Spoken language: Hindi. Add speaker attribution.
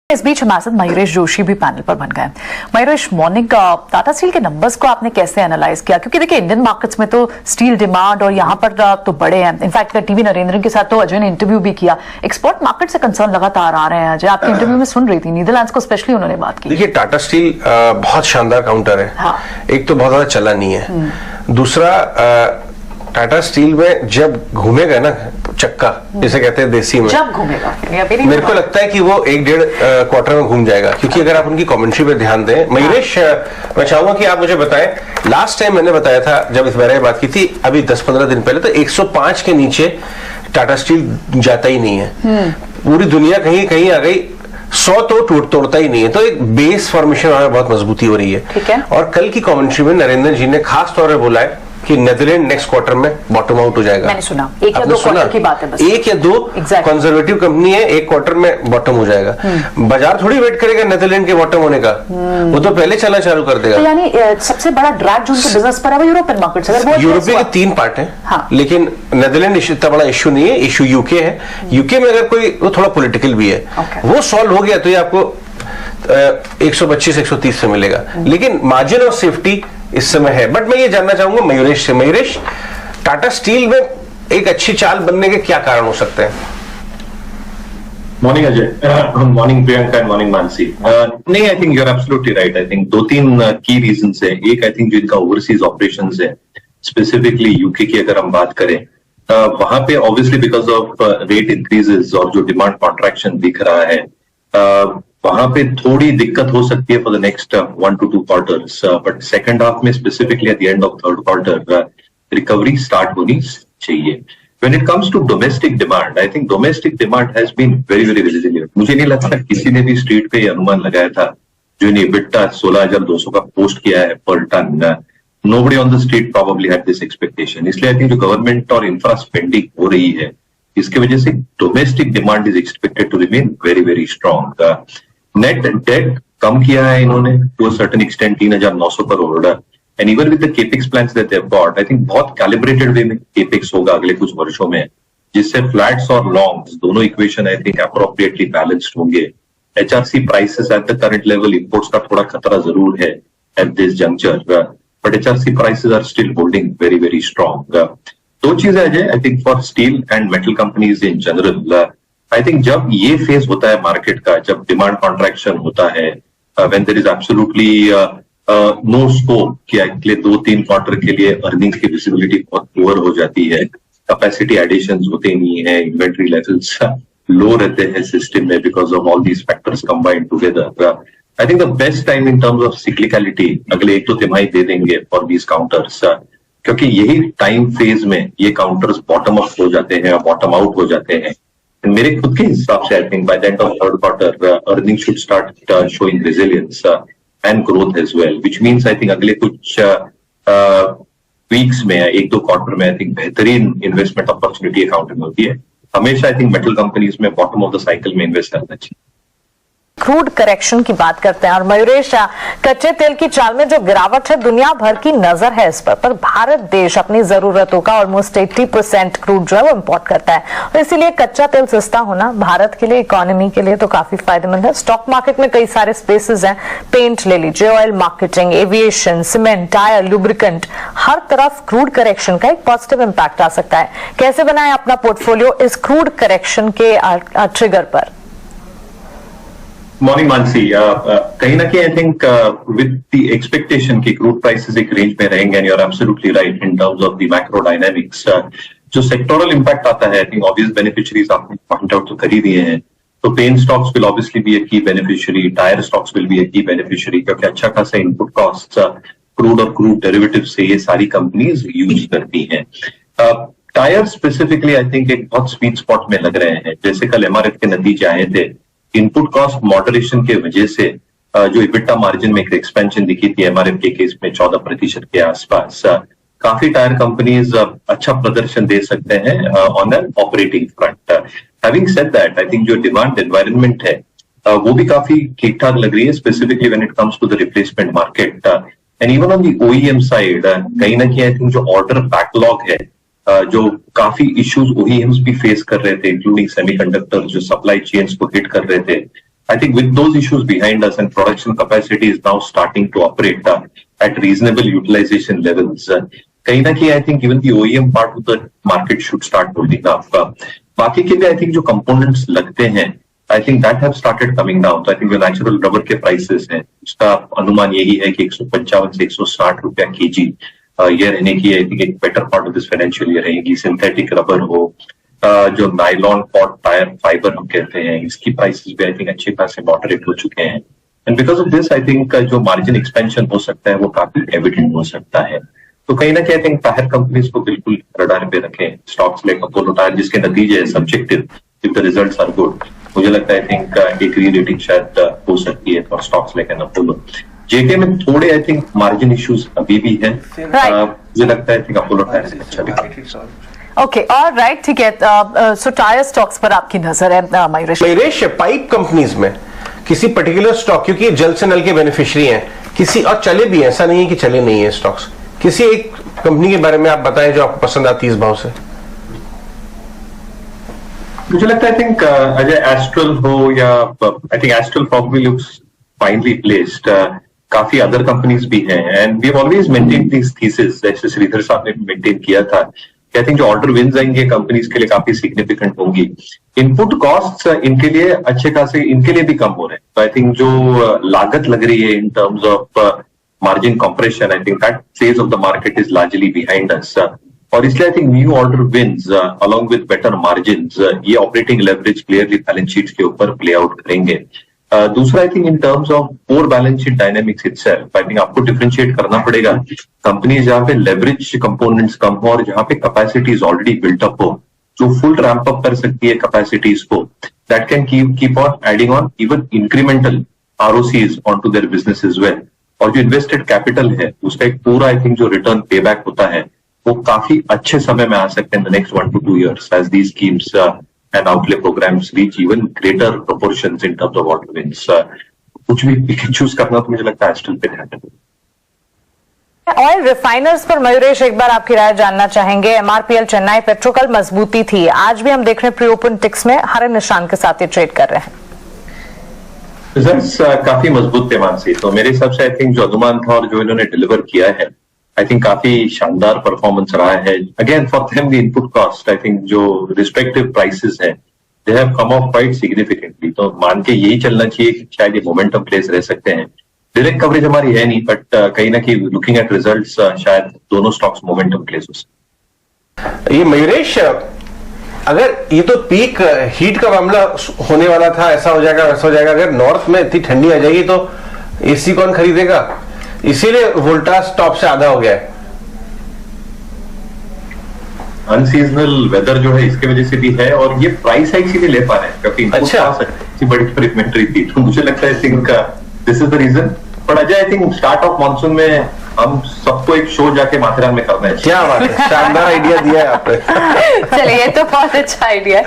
Speaker 1: इस बीच हमारे साथ मयूरेश जोशी भी पैनल पर बन गए। मयूरेश, मॉर्निंग टाटा स्टील के नंबर्स को आपने कैसे एनालाइज किया? क्योंकि देखिए इंडियन मार्केट्स में तो स्टील डिमांड और यहाँ पर तो बड़े हैं। इनफैक्ट टीवी नरेंद्र के साथ तो अजय ने इंटरव्यू भी किया। एक्सपोर्ट मार्केट से कंसर्न लगातार आ रहे हैं। अजय आपके इंटरव्यू में सुन रही थी, नीदरलैंड्स को स्पेशली उन्होंने बात की।
Speaker 2: देखिए टाटा स्टील बहुत शानदार काउंटर है। हाँ। एक तो बहुत ज्यादा चला नहीं है, दूसरा टाटा स्टील में जब घूमेगा ना चक्का, जिसे कहते हैं देसी में, जब घूमेगा मेरे को लगता है कि वो 1-1.5 क्वार्टर में घूम जाएगा। क्योंकि अगर आप उनकी कमेंट्री पे ध्यान दें, मयूरेश मैं चाहूंगा कि आप मुझे बताएं, लास्ट टाइम मैंने बताया था जब इस बारे में बात की थी, अभी 10-15 दिन पहले, तो 105 के नीचे टाटा स्टील जाता ही नहीं है। पूरी दुनिया कहीं कहीं आ गई, 100 तो तोड़ता ही नहीं है। तो एक बेस फॉर्मेशन में बहुत मजबूती हो रही है। ठीक है। और कल की कमेंट्री में नरेंद्र जी ने खास तौर पर बोला है कि नीदरलैंड नेक्स्ट क्वार्टर में बॉटम आउट हो जाएगा।
Speaker 1: मैंने सुना 1 या 2 क्वार्टर की बात है बस।
Speaker 2: 1 या 2 कंजर्वेटिव कंपनी है, 1 क्वार्टर में बॉटम हो जाएगा। बाजार थोड़ी वेट करेगा नीदरलैंड के बॉटम होने का, वो तो पहले चलना चालू कर देगा।
Speaker 1: तो यानी सबसे बड़ा ड्रैग जो उनके बिजनेस पर है वो यूरोपियन मार्केट है।
Speaker 2: यूरोपीय के 3 पार्ट है। हाँ। लेकिन नीदरलैंड इतना बड़ा इश्यू नहीं है, इश्यू यूके है। यूके में अगर कोई, वो थोड़ा पॉलिटिकल भी है, वो सॉल्व हो गया तो ये आपको 125-130 से मिलेगा। लेकिन मार्जिन ऑफ सेफ्टी इस समय है। बट मैं ये जानना चाहूंगा मयूरेश से, मयूरेश टाटा स्टील में एक अच्छी चाल बनने के क्या कारण हो सकते हैं?
Speaker 3: Morning Ajay, morning Priyanka and morning Mansi. नहीं, I think you are absolutely right. I think 2-3 की रीजन है। एक, आई थिंक जो इनका ओवरसीज ऑपरेशंस है, स्पेसिफिकली यूके की अगर हम बात करें, वहां पे obviously because of rate increases और जो डिमांड कॉन्ट्रैक्शन दिख रहा है, वहां पे थोड़ी दिक्कत हो सकती है for the next 1 to 2 quarters. But second half में specifically at the end of third quarter recovery start होनी चाहिए। When it comes to domestic demand, I think domestic demand has been very, very resilient. मुझे नहीं लगता किसी ने भी स्ट्रीट पे ये अनुमान लगाया था जो ने EBITDA 16,200 का पोस्ट किया है पर ton. Nobody on the street probably had this expectation. इसलिए I think जो गवर्नमेंट और इंफ्रा स्पेंडिंग हो रही है, इसके वजह से domestic demand is expected to remain very very strong. Net debt कम किया है इन्होंने to a certain extent 3,900 crore. And even with the capex plans that they have got, I think बहुत कैलिब्रेटेड वे में केपेक्स होगा अगले कुछ वर्षों में, जिससे फ्लैट्स और लॉन्ग्स दोनों equation I think appropriately balanced होंगे। HRC prices at the current level, imports का थोड़ा खतरा जरूर है at this juncture, but HRC prices are still holding very very strong. 2 चीजें Ajay, I think for steel and metal companies in general, I think जब ये फेज होता है मार्केट का, जब डिमांड कॉन्ट्रैक्शन होता है, when there is absolutely no scope कि अगले 2-3 क्वार्टर के लिए अर्निंग्स की विजिबिलिटी बहुत पुअर हो जाती है, कैपेसिटी एडिशंस होते नहीं है, इन्वेंट्री लेवल्स लो रहते हैं सिस्टम में because of all these factors combined together. I think the best time in terms of cyclicality अगले 1-2 तिमाही दे देंगे फॉर दीज काउंटर्स, क्योंकि यही टाइम फेज में ये काउंटर्स बॉटम अप हो जाते हैं और बॉटम आउट हो जाते हैं। मेरे खुद के हिसाब से I think by the end of third quarter earning should start showing resilience and growth as well, which means I think अगले कुछ वीक्स में 1-2 क्वार्टर में आई थिंक बेहतरीन इन्वेस्टमेंट अपॉर्चुनिटी अकाउंटिंग होती है। हमेशा आई थिंक मेटल कंपनीज में बॉटम ऑफ द साइकिल में इन्वेस्ट करना चाहिए।
Speaker 1: क्रूड करेक्शन की बात करते हैं और मयूरेश, कच्चे तेल की चाल में जो गिरावट है, दुनिया भर की नजर है इस पर भारत देश अपनी जरूरतों का ऑलमोस्ट 80% क्रूड जो है वो इंपोर्ट करता है और इसीलिए कच्चा तेल सस्ता होना भारत के लिए, इकोनॉमी के लिए तो काफी फायदेमंद है। स्टॉक मार्केट में कई सारे स्पेसेस हैं, पेंट ले लीजिए, oil marketing, aviation, cement, tyre, lubricant, हर तरफ क्रूड करेक्शन का एक पॉजिटिव इंपैक्ट आ सकता है। कैसे बनाएं अपना पोर्टफोलियो इस क्रूड करेक्शन के ट्रिगर पर?
Speaker 3: मॉर्निंग मानसी, कहीं ना कहीं I think with the expectation कि क्रूड प्राइसेस एक रेंज में रहेंगे, and you are absolutely right in terms of the macro dynamics, जो सेक्टोरल इंपैक्ट आता है, आई थिंक ऑब्वियस बेनिफिशियरीज आपने पॉइंट आउट तो कर ही दिए हैं। तो paint stocks will obviously be a key beneficiary, tyre stocks will be a key beneficiary, क्योंकि अच्छा खासा इनपुट कॉस्ट क्रूड और क्रूड डेरिवेटिव से ये सारी कंपनीज यूज करती हैं। टायर स्पेसिफिकली आई थिंक एक बहुत स्वीट स्पॉट में लग रहे हैं। जैसे कल एमआरएफ के नतीजे आए थे, इनपुट कॉस्ट मॉडरेशन के वजह से जो इबिटा मार्जिन में एक एक्सपेंशन दिखी थी एमआरएफ के केस में 14% के आसपास, काफी टायर कंपनीज अच्छा प्रदर्शन दे सकते हैं on an operating front. Having said that, I think जो डिमांड एनवायरनमेंट है वो भी काफी ठीक ठाक लग रही है, specifically when it comes to the replacement market and even on the OEM side. कहीं ना कहीं आई थिंक जो ऑर्डर बैकलॉग है, जो काफी इश्यूज ओईएम्स भी फेस कर रहे थे, इंक्लूडिंग सेमीकंडक्टर, जो सप्लाई चेन्स को हिट कर रहे थे, I think with those issues behind us and production capacity is now starting to operate at reasonable utilization levels, कहीं ना कहीं I think even the OEM part of the market should start holding up. बाकी के लिए I think जो components लगते हैं, I think that have started coming down. So I think जो natural rubber के prices हैं, उसका अनुमान यही है कि 155 से 160 रुपया kg ये रहने की I think एक better part of this financial year रहेगी. Synthetic rubber हो, जो नाइलॉन पॉट टायर फाइबर हम कहते हैं, इसकी प्राइसेस भी आई थिंक अच्छे खासे मॉडरेट हो चुके हैं. And because of this I think जो मार्जिन एक्सपेंशन हो सकता है वो काफी एविडेंट हो सकता है. तो कहीं ना कहीं आई थिंक टायर कंपनीज को बिल्कुल रडार पे रखें. स्टॉक्स लाइक अपोलो टायर जिसके नतीजे subjective if the results are good, मुझे लगता है आई थिंक एक री-रेटिंग शायद हो सकती है for stocks like an Apollo. JK में थोड़े आई थिंक मार्जिन इश्यूज अभी भी हैं. मुझे लगता है आई थिंक अपोलो टायर अच्छा दिखा.
Speaker 1: ओके, और राइट, ठीक है. सो टायर स्टॉक्स पर आपकी नजर है मयूरेश?
Speaker 2: मयूरेश, पाइप कंपनीज में किसी पर्टिकुलर स्टॉक, क्योंकि जल से नल के बेनिफिशियरी हैं, किसी और चले भी हैं, ऐसा नहीं है कि चले नहीं है स्टॉक्स, किसी एक कंपनी के बारे में आप बताएं जो आपको पसंद आती है इस भाव से.
Speaker 3: मुझे लगता है आई थिंक अजय एस्ट्रल हो या I think Astral probably looks finally placed. काफी अदर कंपनीज भी हैं and we have always maintained this thesis, जैसे श्रीधर साहब ने मेंटेन किया था. आई थिंक जो ऑर्डर विन्स आएंगे कंपनीज के लिए काफी सिग्निफिकेंट होंगी. इनपुट कॉस्ट इनके लिए अच्छे खासे इनके लिए भी कम हो रहे हैं. तो आई थिंक जो लागत लग रही है in terms of margin compression, I think that phase of the market is largely behind us. और इसलिए I think new order wins along with better margin ये operating leverage clearly balance sheet के ऊपर प्ले आउट करेंगे. दूसरा I think in terms of core balance sheet dynamics itself, I think आपको डिफरेंशिएट करना पड़ेगा. कंपनीज जहां पे लेवरेज कंपोनेंट्स कम हो और जहां पे capacity is already built up हो, जो फुल रैंप अप कर सकती है कैपेसिटीज को, that can keep on adding on even incremental ROCEs on to their business as well. और जो इन्वेस्टेड कैपिटल है उसका एक पूरा आई थिंक जो रिटर्न पे बैक होता है वो काफी अच्छे समय में आ सकते हैं in the next 1 to 2 years as these schemes and outlay programs reach even greater proportions in terms of order wins. कुछ भी चूज करना तो मुझे लगता है एस्ट्रल पे ध्यान दें.
Speaker 1: ऑयल रिफाइनर्स पर मयूरेश एक बार आपकी राय जानना चाहेंगे. एमआरपीएल चेन्नई पेट्रो कल मजबूती थी, आज भी हम देख रहे हैं प्री ओपन टिक्स में हरे निशान के साथ ये ट्रेड कर रहे हैं.
Speaker 3: रिजल्ट्स काफी मजबूत थे मानसी. तो मेरे हिसाब से आई थिंक जो अनुमान था और जो इन्होंने डिलीवर किया है आई थिंक काफी शानदार परफॉर्मेंस रहा है. Again for them the input cost I think जो रिस्पेक्टिव प्राइसेस हैं they have come of quite significantly. तो मान के यही चलना चाहिए कि शायद ये मोमेंटम प्लेस रह सकते हैं. डायरेक्ट कवरेज हमारी है नहीं, बट कहीं ना कहीं लुकिंग एट रिजल्ट्स शायद दोनों स्टॉक्स मोमेंटम प्लेस हो सकते.
Speaker 2: ये मयूरेश, अगर ये तो पीक हीट का मामला होने वाला था, ऐसा हो जाएगा वैसा हो जाएगा, अगर नॉर्थ में इतनी ठंडी आ जाएगी तो एसी कौन खरीदेगा? इसीलिए वोल्टास टॉप से आधा हो गया है.
Speaker 3: अनसीजनल वेदर जो है इसके वजह से भी है और ये प्राइस हाइक इसीलिए ले पा रहे हैं क्योंकि इतनी बड़ी इन्वेंटरी थी. तो मुझे लगता है I think this is the reason. But Ajay I think start of monsoon में हम सबको एक शो जाके माथेरान में करना है.
Speaker 2: क्या बात है, शानदार आइडिया दिया है आपने.
Speaker 1: चलिए, ये तो बहुत अच्छा आइडिया है.